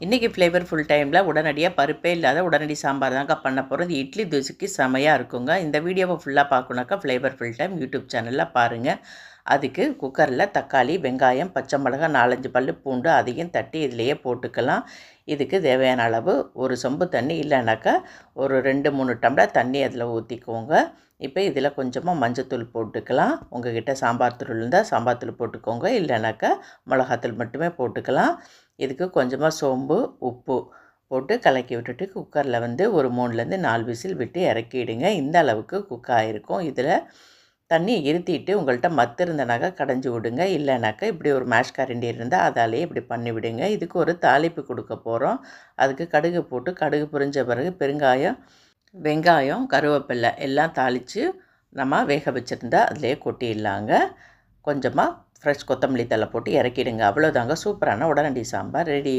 இன்றைக்கி ஃப்ளேவர்ஃபுல் டைமில் உடனடியாக பருப்பே இல்லாத உடனடி சாம்பார் தாங்க பண்ண போகிறோம். இது இட்லி தோசைக்கு செமையாக இருக்குங்க. இந்த வீடியோவை ஃபுல்லாக பார்க்கணுனாக்கா ஃப்ளேவர்ஃபுல் டைம் யூடியூப் சேனலில் பாருங்கள். அதுக்கு குக்கரில் தக்காளி, வெங்காயம், பச்சை மிளகாய், 4-5 பல் பூண்டு அதையும் தட்டி இதிலையே போட்டுக்கலாம். இதுக்கு தேவையான அளவு ஒரு சொம்பு தண்ணி, இல்லைனாக்கா ஒரு 2-3 டம்ளர் தண்ணி அதில் ஊற்றிக்கோங்க. இப்போ இதில் கொஞ்சமாக மஞ்சத்தூள் போட்டுக்கலாம். உங்கள்கிட்ட சாம்பார் தூள் இருந்தால் சாம்பார் தூள் போட்டுக்கோங்க, இல்லைனாக்கா மிளகாத்தூள் மட்டுமே போட்டுக்கலாம். இதுக்கு கொஞ்சமாக சோம்பு, உப்பு போட்டு கலக்கி விட்டுட்டு குக்கரில் ஒரு 3-4 விசில் விட்டு இறக்கிடுங்க. இந்த அளவுக்கு குக் ஆகிருக்கும். இதில் தண்ணியை இருத்திட்டு உங்கள்கிட்ட மத்து இருந்தனாக்கா கடைஞ்சி விடுங்க, இல்லைனாக்கா இப்படி ஒரு மேஷ் கரண்டி இருந்தால் அதாலேயே இப்படி பண்ணி விடுங்க. இதுக்கு ஒரு தாளிப்பு கொடுக்க போகிறோம். அதுக்கு கடுகு போட்டு கடுகு பொரிஞ்ச பிறகு பெருங்காயம், வெங்காயம், கருவேப்பிலை எல்லாம் தாளித்து நம்ம வேக வச்சுருந்தா அதிலே கொட்டிடலாங்க. கொஞ்சமாக ஃப்ரெஷ் கொத்தமல்லி தழை போட்டு இறக்கிடுங்க. அவ்வளோதாங்க, சூப்பரான உடனடி சாம்பார் ரெடி.